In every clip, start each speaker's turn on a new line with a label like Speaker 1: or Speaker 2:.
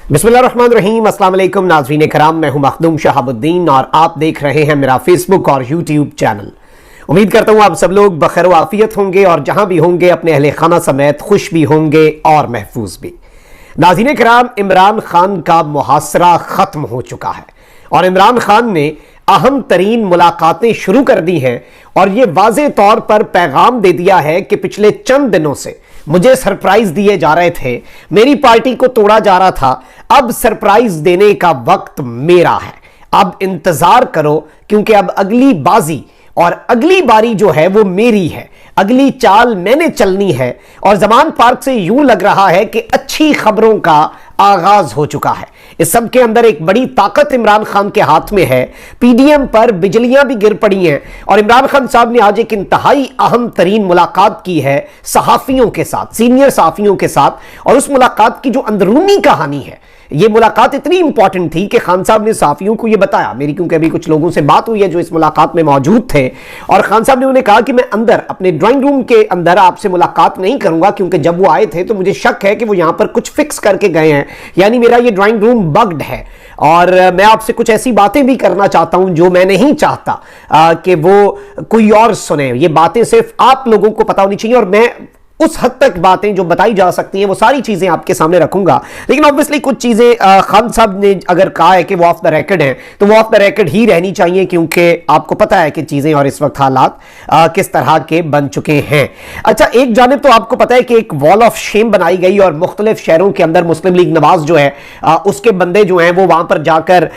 Speaker 1: बिस्मिल्लाहिर्रहमानिर्रहीम। अस्सलाम वालेकुम नाज़रीन कराम, मैं हूं मखदूम शहाबुद्दीन और आप देख रहे हैं मेरा फेसबुक और यूट्यूब चैनल। उम्मीद करता हूं आप सब लोग बखैर आफियत होंगे और जहां भी होंगे अपने अहले खाना समेत खुश भी होंगे और महफूज भी। नाज़रीन कराम, इमरान खान का मुहासरा खत्म हो चुका है और इमरान खान ने अहम तरीन मुलाकातें शुरू कर दी हैं और ये वाज़े तौर पर पैगाम दे दिया है कि पिछले चंद दिनों से मुझे सरप्राइज दिए जा रहे थे, मेरी पार्टी को तोड़ा जा रहा था, अब सरप्राइज देने का वक्त मेरा है, अब इंतजार करो क्योंकि अब अगली बाजी और अगली बारी जो है वो मेरी है, अगली चाल मैंने चलनी है। और ज़मान पार्क से यूं लग रहा है कि अच्छी खबरों का आगाज हो चुका है। इस सब के अंदर एक बड़ी ताकत इमरान खान के हाथ में है। पीडीएम पर बिजलियां भी गिर पड़ी हैं और इमरान खान साहब ने आज एक इंतहाई अहम तरीन मुलाकात की है सहाफियों के साथ, सीनियर सहाफियों के साथ। और उस मुलाकात की जो अंदरूनी कहानी है, ये मुलाकात इतनी इंपॉर्टेंट थी कि खान साहब ने सहाफियों को ये बताया। मेरी क्योंकि अभी कुछ लोगों से बात हुई है जो इस मुलाकात में मौजूद थे और खान साहब ने उन्हें कहा कि मैं अंदर अपने ड्राइंग रूम के अंदर आपसे मुलाकात नहीं करूंगा क्योंकि जब वो आए थे तो मुझे शक है कि वो यहां पर कुछ फिक्स करके गए हैं, यानी मेरा ये ड्राइंग रूम बग्ड है और मैं आपसे कुछ ऐसी बातें भी करना चाहता हूं जो मैं नहीं चाहता कि वो कोई और सुने। ये बातें सिर्फ आप लोगों को पता होनी चाहिए और मैं उस हद तक बातें जो बताई जा सकती हैं वो सारी चीजें आपके सामने रखूंगा। लेकिन ऑब्वियसली कुछ चीजें खान साहब ने अगर कहा है कि वो ऑफ द रिकॉर्ड हैं तो वो ऑफ द रिकॉर्ड ही रहनी चाहिए क्योंकि आपको पता है कि चीजें और इस वक्त हालात किस तरह के बन चुके हैं। अच्छा, एक जानिब तो आपको पता है कि एक वॉल ऑफ शेम बनाई गई और मुख्तलिफ शहरों के अंदर मुस्लिम लीग नवाज जो है उसके बंदे जो हैं वो वहां पर जाकर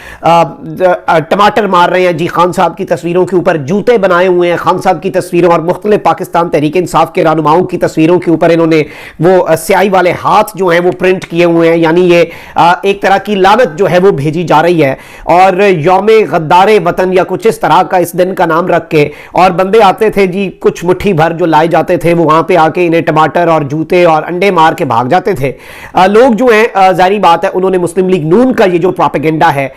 Speaker 1: टमाटर मार रहे हैं जी। खान साहब की तस्वीरों के ऊपर जूते बनाए हुए हैं, खान साहब की तस्वीरों और मुख्तलिफ पाकिस्तान तहरीक इंसाफ के रहनुमाओं की तस्वीरों के ऊपर इन्होंने वो स्याही वाले हाथ जो हैं वो प्रिंट किए हुए हैं, यानी ये एक तरह की लानत जो है वो भेजी जा रही है। और यौमे गद्दारे वतन या कुछ इस तरह का इस दिन का नाम रख के और बंदे आते थे जी, कुछ मुट्ठी भर जो लाए जाते थे वो वहां पे आके इन्हें टमाटर और जूते और अंडे मार के भाग जाते थे। लोग जो हैं जारी बात है उन्होंने मुस्लिम लीग नून का ये जो प्रोपेगेंडा है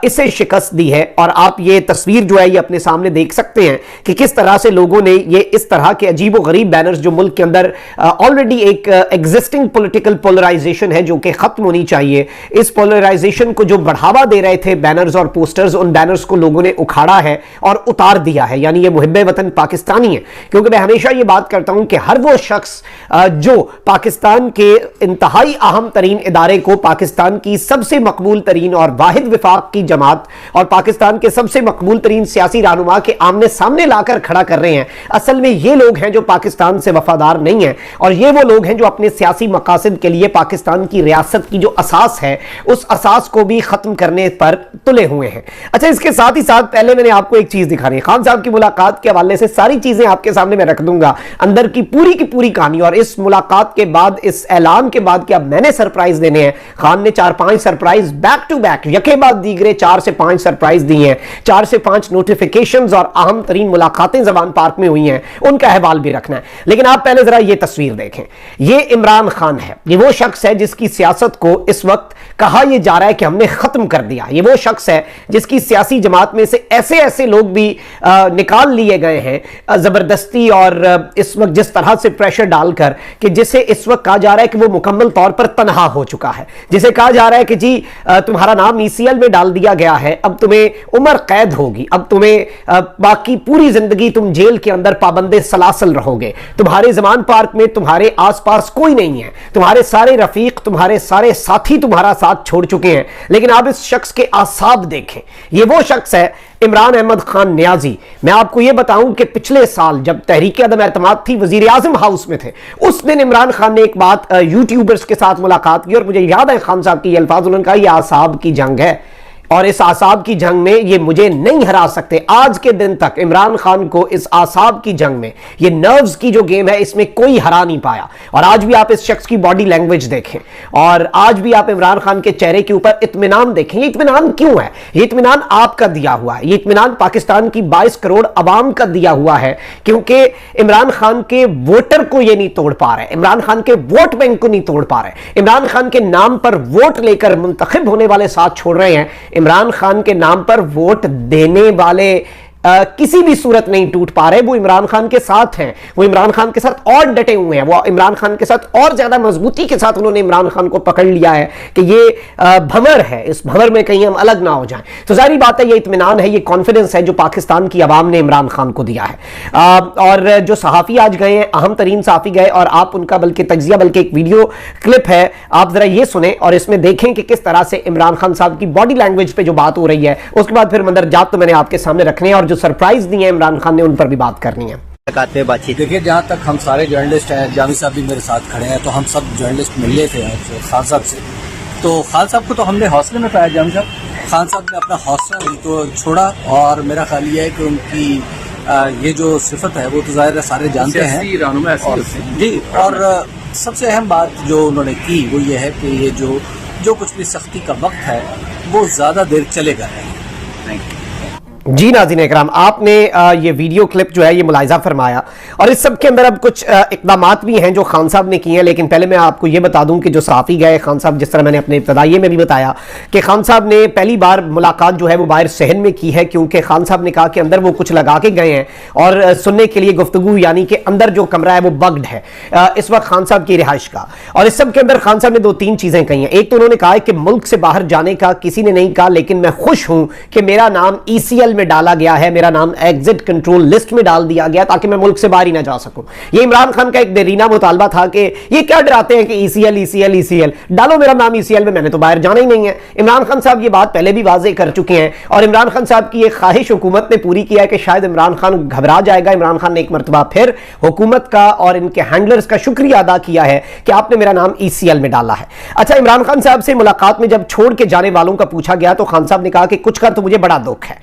Speaker 1: इसे शिकस्त दी है। और आप ये तस्वीर जो है ये अपने सामने देख सकते हैं कि किस तरह से लोगों ने ये इस तरह के अजीब व गरीब बैनर्स जो मुल्क के अंदर ऑलरेडी एक एग्जिस्टिंग पॉलिटिकल पोलराइजेशन है जो कि खत्म होनी चाहिए, इस पोलराइजेशन को जो बढ़ावा दे रहे थे बैनर्स और पोस्टर्स, उन बैनर्स को लोगों ने उखाड़ा है और उतार दिया है। यानी ये मुहिब्बे वतन पाकिस्तानी है। क्योंकि मैं हमेशा ये बात करता हूं कि हर वो शख्स जो पाकिस्तान के इंतहाई अहम तरीन इदारे को, पाकिस्तान की सबसे मकबूल तरीन और वाहिद विफाक की जमात और पाकिस्तान के सबसे मकबूल तरीन सियासी रहनुमा के आमने सामने लाकर खड़ा कर रहे हैं, असल में ये लोग हैं जो पाकिस्तान से वफादार नहीं है और ये वो लोग हैं जो अपने सियासी मकासद के लिए पाकिस्तान की रियासत की जो असास है उस असास को भी खत्म करने पर तुले हुए हैं। अच्छा, इसके साथ ही साथ पहले मैंने आपको एक चीज दिखानी है। खान साहब की मुलाकात के हवाले से सारी चीजें आपके सामने मैं रख दूंगा, अंदर की पूरी कहानी। और इस मुलाकात के बाद, इस ऐलान के बाद कि अब मैंने सरप्राइज देने हैं, खान ने 4-5 सरप्राइज बैक टू बैक यके बाद दीगरे 4 से 5 सरप्राइज दी हैं, 4 से 5 नोटिफिकेशंस और अहम तरीन मुलाकातें ज़बान पार्क में हुई हैं, उनका अहवाल भी रखना है। लेकिन आप पहले जरा ये तस्वीर देखें। ये इमरान खान है, ये वो शख्स है जिसकी सियासत को इस वक्त कहा यह जा रहा है कि हमने खत्म कर दिया। ये वो शख्स है जिसकी सियासी जमात में से ऐसे लोग भी निकाल लिए गए हैं जबरदस्ती और इस वक्त जिस तरह से प्रेशर डालकर कि जिसे इस वक्त कहा जा रहा है कि वो मुकम्मल तौर पर तनहा हो चुका है, जिसे कहा जा रहा है कि जी तुम्हारा नाम ECL में डाल दिया गया है, अब तुम्हें उम्र कैद होगी, अब तुम्हें बाकी पूरी जिंदगी तुम जेल के अंदर पाबंदे सलासल रहोगे, तुम्हारे ज़मान पार्क में तुम्हारे आसपास कोई नहीं है, तुम्हारे सारे रफीक, तुम्हारे सारे साथी तुम्हारा साथ छोड़ चुके हैं। लेकिन आप इस शख्स के आसाब देखें। ये वो शख्स है इमरान अहमद खान नियाजी। मैं आपको यह बताऊं कि पिछले साल जब तहरीक अदम एतमाद थी, वजीर आजम हाउस में थे, उस दिन इमरान खान ने एक बात यूट्यूबर्स के साथ मुलाकात की और मुझे याद है खान साहब की ये अल्फाज, उन्होंने कहा यह आसाब की जंग है और इस आसाब की जंग में ये मुझे नहीं हरा सकते। आज के दिन तक इमरान खान को इस आसाब की जंग में, ये नर्व्स की जो गेम है, इसमें कोई हरा नहीं पाया। और आज भी आप इस शख्स की बॉडी लैंग्वेज देखें और आज भी आप इमरान खान के चेहरे के ऊपर इत्मीनान देखें। ये इत्मीनान क्यों है? ये इत्मीनान आपका दिया हुआ है, ये इत्मीनान पाकिस्तान की 22 करोड़ अवाम का दिया हुआ है, क्योंकि इमरान खान के वोटर को ये नहीं तोड़ पा रहे, इमरान खान के वोट बैंक को नहीं तोड़ पा रहे, इमरान खान के नाम पर वोट लेकर मुंतखब होने वाले साथ छोड़ रहे हैं, इमरान खान के नाम पर वोट देने वाले किसी भी सूरत नहीं टूट पा रहे, वो इमरान खान के साथ हैं, वो इमरान खान के साथ और डटे हुए हैं, वो इमरान खान के साथ और ज्यादा मजबूती के साथ उन्होंने इमरान खान को पकड़ लिया है कि ये भंवर है, इस भंवर में कहीं हम अलग ना हो जाएं। तो जाहिर बात है ये इत्मीनान है, ये कॉन्फिडेंस है जो पाकिस्तान की आवाम ने इमरान खान को दिया है। और जो सहाफ़ी आज गए हैं, अहम तरीन सहाफ़ी गए, और आप उनका बल्कि तज्जिया, बल्कि एक वीडियो क्लिप है, आप जरा ये सुने और इसमें देखें कि किस तरह से इमरान खान साहब की बॉडी लैंग्वेज पे जो बात हो रही है, उसके बाद फिर मंदरजात तो मैंने आपके सामने रखने हैं और जो सरप्राइज दिए हैं इमरान खान ने उन पर भी बात करनी है।
Speaker 2: देखिए, जहाँ तक हम सारे जर्नलिस्ट हैं, जामी साहब भी मेरे साथ खड़े हैं, तो हम सब जर्नलिस्ट मिले थे खान साहब से। तो खान साहब को तो हमने हौसले में पाया, जामी साहब खान साहब ने अपना हौसला उनको छोड़ा, और मेरा ख्याल ये है कि उनकी ये जो सिफत है वो तो ज़ाहिर है सारे जानते हैं जी। और सबसे अहम बात जो उन्होंने की वो ये है कि ये जो कुछ भी सख्ती का वक्त है वो ज़्यादा देर चलेगा नहीं। थैंक यू
Speaker 1: जी। नाज़रीन इकराम, आपने ये वीडियो क्लिप जो है ये मुलाहिजा फरमाया, और इस सब के अंदर अब कुछ इक़दामात भी हैं जो खान साहब ने किए हैं। लेकिन पहले मैं आपको ये बता दूं कि जो सहाफ़ी गए खान साहब, जिस तरह मैंने अपने इब्तदाइये में भी बताया कि खान साहब ने पहली बार मुलाकात जो है वो बाहर सहन में की है, क्योंकि खान साहब ने कहा कि अंदर वो कुछ लगा के गए हैं और सुनने के लिए गुफ्तगू, यानी कि अंदर जो कमरा है वो बग्ड है इस वक्त खान साहब की रिहाइश का। और इस सब के अंदर खान साहब ने 2-3 चीज़ें कही हैं। एक तो उन्होंने कहा कि मुल्क से बाहर जाने का किसी ने नहीं कहा, लेकिन मैं खुश हूं कि मेरा नाम ECL में डाला गया है, मेरा नाम एग्जिट कंट्रोल लिस्ट में डाल दिया गया ताकि मैं मुल्क से बाहर ही ना जा सकूं। ये इमरान खान का एक देरीना मुतालबा था कि ये क्या डराते हैं कि ECL डालो मेरा नाम ECL में, मैंने तो बाहर जाना ही नहीं है। इमरान खान साहब ये बात पहले भी वाज़ेह कर चुके हैं, और इमरान खान साहब की एक ख्वाहिश हुकूमत ने पूरी किया है कि शायद इमरान खान घबरा जाएगा। इमरान खान ने एक मरतबा फिर हुकूमत का और इनके हैंडलर्स का शुक्रिया अदा किया है कि आपने मेरा नाम ECL में डाला है। अच्छा, इमरान खान साहब से मुलाकात में जब छोड़ के जाने वालों का पूछा गया तो खान साहब ने कहा कि कुछ कर तो मुझे बड़ा दुख है,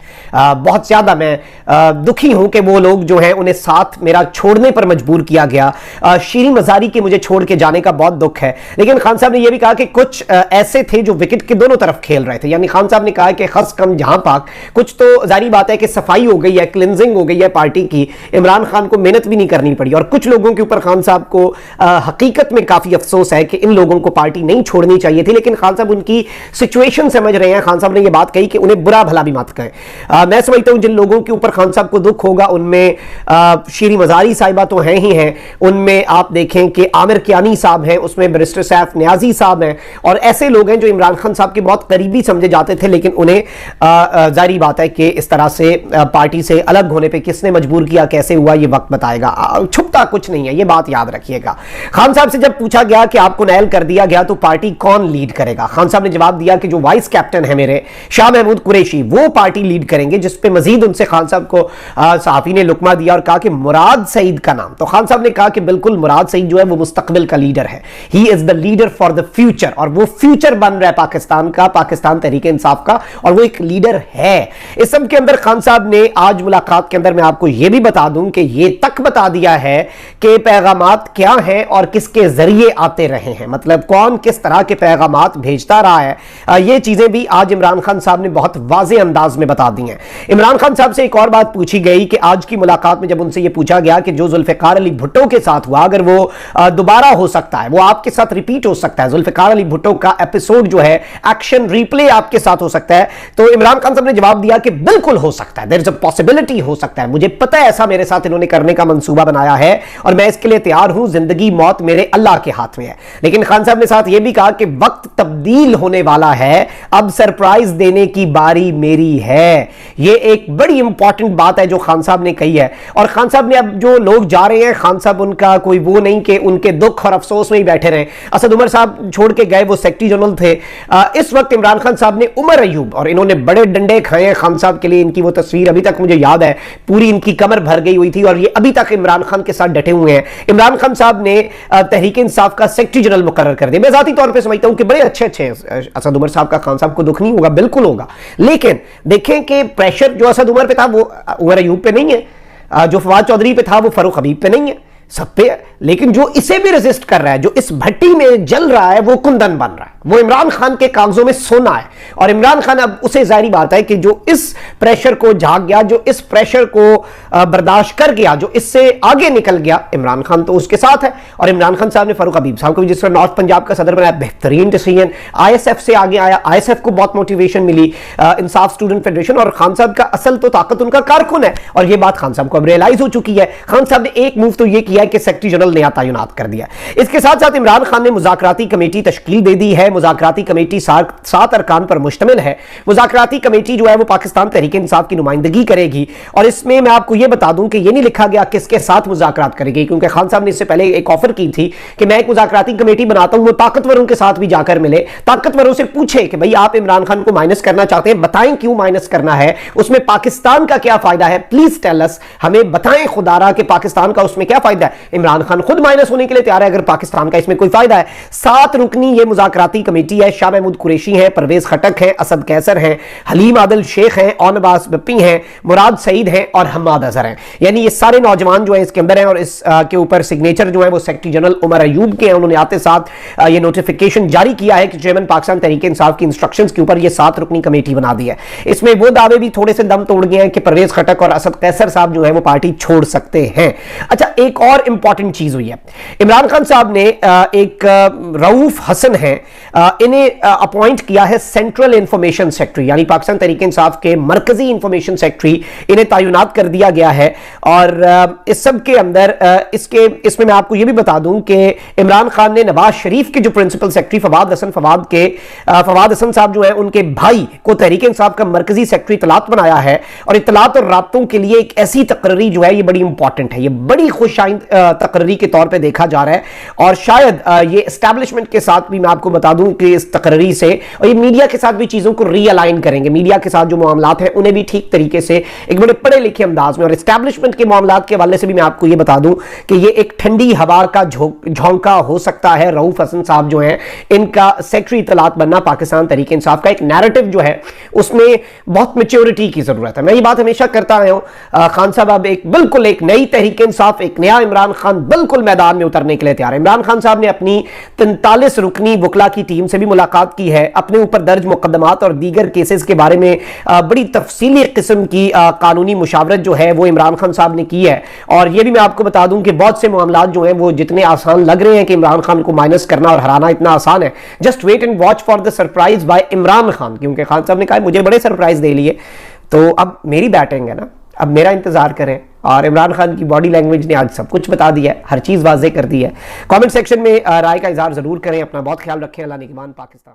Speaker 1: बहुत ज्यादा मैं दुखी हूं कि वो लोग जो हैं उन्हें साथ मेरा छोड़ने पर मजबूर किया गया। शीरी मजारी के मुझे छोड़ के जाने का बहुत दुख है। लेकिन खान साहब ने यह भी कहा कि कुछ ऐसे थे जो विकेट के दोनों तरफ खेल रहे थे, यानी खान साहब ने कहा कि खस कम जहां पाक, कुछ तो जारी बात है कि सफाई हो गई है, क्लिनजिंग हो गई है पार्टी की, इमरान खान को मेहनत भी नहीं करनी पड़ी। और कुछ लोगों के ऊपर खान साहब को हकीकत में काफी अफसोस है कि इन लोगों को पार्टी नहीं छोड़नी चाहिए थी, लेकिन खान साहब उनकी सिचुएशन समझ रहे हैं। खान साहब ने यह बात कही कि उन्हें बुरा भला भी मत कहें। मैं समझता हूं जिन लोगों के ऊपर खान साहब को दुख होगा उनमें शीरी मजारी साहिबा तो हैं ही हैं, उनमें आप देखें कि आमिर कियानी साहब हैं, उसमें बैरिस्टर सैफ नियाजी साहब हैं, और ऐसे लोग हैं जो इमरान खान साहब के बहुत करीबी समझे जाते थे, लेकिन उन्हें जारी बात है कि इस तरह से पार्टी से अलग होने पे किसने मजबूर किया, कैसे हुआ, ये वक्त बताएगा। छुपता कुछ नहीं है, ये बात याद रखिएगा। खान साहब से जब पूछा गया कि आपको नायल कर दिया गया तो पार्टी कौन लीड करेगा, खान साहब ने जवाब दिया कि जो वाइस कैप्टन है मेरे शाह महमूद कुरैशी, वो पार्टी लीड करेंगे, जिस पे मजीद उनसे खान साहब को सहाफी ने लुकमा दिया और कहा कि मुराद सईद का नाम। तो खान साहब ने कहा कि बिल्कुल, मुराद सईद जो है वो मुस्तकबिल का लीडर है, he is the leader for the future, और वो फ्यूचर बन रहा है पाकिस्तान का, पाकिस्तान तहरीक इंसाफ का, और वो एक लीडर है। इस सब के अंदर खान साहब ने आज मुलाकात के अंदर मैं आपको यह भी बता दूं कि ये तक बता दिया है कि पैगामात क्या हैं और किसके जरिए आते रहे हैं, मतलब कौन किस तरह के पैगामात भेजता रहा है। ये चीजें भी आज इमरान खान साहब ने बहुत वाज़ेह अंदाज में बता दी हैं। इमरान खान साहब से एक और बात पूछी गई कि आज की मुलाकात में जब उनसे यह पूछा गया कि जो जुल्फिकार अली भुट्टो के साथ हुआ, अगर वो दोबारा हो सकता है, वो आपके साथ रिपीट हो सकता है, जुल्फिकार अली भुट्टो का एपिसोड जो है एक्शन रिप्ले आपके साथ हो सकता है, तो इमरान खान साहब ने जवाब दिया कि बिल्कुल हो सकता है, देयर इज अ पॉसिबिलिटी, हो सकता है, मुझे पता है ऐसा मेरे साथ इन्होंने करने का मंसूबा बनाया है और मैं इसके लिए तैयार हूं, जिंदगी मौत मेरे अल्लाह के हाथ में है। लेकिन खान साहब ने साथ यह भी कहा कि वक्त तब्दील होने वाला है, अब सरप्राइज देने की बारी मेरी है। यह एक बड़ी इंपॉर्टेंट बात है जो खान साहब ने कही है। और खान साहब ने, अब जो लोग जा रहे हैं, खान साहब उनका कोई वो नहीं कि उनके दुख और अफसोस में ही बैठे रहे। असद उमर साहब छोड़ के गए, वो सेक्रेटरी जनरल थे। इस वक्त इमरान खान साहब ने उमर अयूब, और इन्होंने बड़े डंडे खाए हैं खान साहब के लिए, इनकी वो तस्वीर अभी तक मुझे याद है, पूरी इनकी कमर भर गई हुई थी और ये अभी तक इमरान खान के साथ डटे हुए हैं। इमरान खान साहब ने तहरीक इंसाफ का सेक्रेटरी जनरल मुकर्रर कर दिया। मैं जाती तौर पर समझता हूं कि बड़े अच्छे असद उमर साहब का खान साहब को दुख नहीं होगा, बिल्कुल होगा, लेकिन देखें कि प्रेशर जो असद उमर पे था वो उमर अयूब पे नहीं है, जो फवाद चौधरी पे था वो फारूक हबीब पे नहीं है, सब पे है। लेकिन जो इसे भी रेजिस्ट कर रहा है, जो इस भट्टी में जल रहा है, वो कुंदन बन रहा है। वो इमरान खान के कागजों में सोना है। और इमरान खान अब उसे जाहिर बात है कि जो इस प्रेशर को झाग गया, जो इस प्रेशर को बर्दाश्त कर गया, जो इससे आगे निकल गया, इमरान खान तो उसके साथ है। और इमरान खान साहब ने फारूक हबीब साहब को जिस तरह नॉर्थ पंजाब का सदर बनाया, बेहतरीन डिसीजन, आईएसएफ से आगे आया, आईएसएफ को बहुत मोटिवेशन मिली, इंसाफ स्टूडेंट फेडरेशन। और खान साहब का असल तो ताकत उनका कारकुन है, और ये बात खान साहब को अब रियलाइज हो चुकी है। खान साहब ने एक मूव तो ये किया है कि सेक्रेटरी जनरल नया तैनात कर दिया। इसके साथ साथ इमरान खान ने मुज़ाकराती कमेटी तश्कील दे दी है। मुज़ाकराती कमेटी 7 अरकान पर मुश्तमिल है। मुज़ाकराती कमेटी जो है वो पाकिस्तान तहरीक इंसाफ की नुमाइंदगी करेगी। और इसमें मैं आपको ये बता दूं कि ये नहीं लिखा गया किसके साथ मुज़ाकरात करेगी, क्योंकि खान साहब ने इससे पहले एक ऑफर की थी कि मैं एक मुज़ाकराती कमेटी बनाता हूं, वो ताकतवरों के साथ भी जाकर मिले, ताकतवरों से पूछे कि भाई आप इमरान खान को माइनस करना चाहते हैं, बताएं क्यों माइनस करना है, उसमें पाकिस्तान का क्या फायदा है, प्लीज टेल अस, हमें बताएं खुदारा कि पाकिस्तान का उसमें क्या फायदा है। इमरान खान खुद माइनस होने के लिए तैयार है अगर पाकिस्तान का इसमें कोई फायदा है। 7 रुकनी ये मुज़ाकराती कमेटी है। शाह महमूद कुरैशी है, परवेज खटक है, असद कैसर है, हलीम आदिल शेख हैं, औनबास बप्पी हैं, मुराद सईद हैं और हम्माद अजहर हैं। यानी ये सारे नौजवान जो है इसके अंदर हैं। और इस के ऊपर सिग्नेचर जो है वो सेक्रेटरी जनरल उमर अयूब के हैं। उन्होंने आते साथ ये नोटिफिकेशन जारी किया है कि चेयरमैन पाकिस्तान तहरीक इंसाफ की इंस्ट्रक्शंस के ऊपर ये 7 रुकनी कमेटी बना दी है। इसमें वो दावे भी थोड़े से दम तोड़ गए हैं कि परवेज खटक और असद कैसर साहब जो है वो पार्टी छोड़ सकते हैं। अच्छा, एक और इंपॉर्टेंट चीज हुई है, इमरान खान साहब ने एक रऊफ हसन है, इन्हें अपॉइंट किया है सेंट्रल इंफॉर्मेशन सेक्रेटरी, यानी पाकिस्तान तहरीक इंसाफ के मरकजी इंफॉर्मेशन सेक्रेटरी इन्हें तैनात कर दिया गया है। और इस सब के अंदर इसमें मैं आपको यह भी बता दूं कि इमरान खान ने नवाज शरीफ के जो प्रिंसिपल सेक्रेटरी फवाद हसन साहब जो है उनके भाई को तहरीक इंसाफ का मरकजी सेक्रेटरी इत्तलात बनाया है। और इत्तलात और राब्तों के लिए एक ऐसी तकर्री जो है ये बड़ी इंपॉर्टेंट है, ये बड़ी खुशाइंद तकर्री के तौर पे देखा जा रहा है। और शायद ये एस्टैब्लिशमेंट के साथ भी मैं आपको बता दूं कि इस तकर्री से, और ये मीडिया के साथ भी चीजों को रीअलाइन करेंगे, मीडिया के साथ जो मामलात हैं उन्हें भी ठीक तरीके से एक बड़े पढ़े लिखे अंदाज में, और एस्टैब्लिशमेंट के मामलात के हवाले से भी मैं आपको ये बता दूं कि ये एक ठंडी हवा का झोंका हो सकता है। रऊफ हसन साहब जो हैं इनका सेक्रेटरी इत्तलात बनना पाकिस्तान तहरीक इंसाफ का एक नैरेटिव जो है उसमें बहुत मैच्योरिटी की जरूरत है। मैं ये बात हमेशा करता आया हूं, खान साहब अब बिल्कुल एक नई तहरीक इंसाफ, एक नया इमरान खान बिल्कुल मैदान में उतरने के लिए तैयार है। इमरान खान साहब ने अपनी 43 रुकनी वकला की टीम से भी मुलाकात की है, अपने ऊपर दर्ज मुकदमात और दीगर केसेस के बारे में बड़ी तफसीली किस्म की कानूनी मुशावरत जो है वो इमरान खान साहब ने की है। और ये भी मैं आपको बता दूं कि बहुत से मामलात जो हैं वो जितने आसान लग रहे हैं कि इमरान खान को माइनस करना और हराना इतना आसान है, just wait and watch for the surprise by Imran Khan, क्योंकि खान साहब ने कहा मुझे बड़े सरप्राइज दे लिए। तो अब मेरी बैटिंग है ना, अब मेरा इंतजार करें। और इमरान खान की बॉडी लैंग्वेज ने आज सब कुछ बता दिया है, हर चीज वाज़ेह कर दी है। कमेंट सेक्शन में राय का इजहार जरूर करें। अपना बहुत ख्याल रखें। अल्लाह निगहबान पाकिस्तान।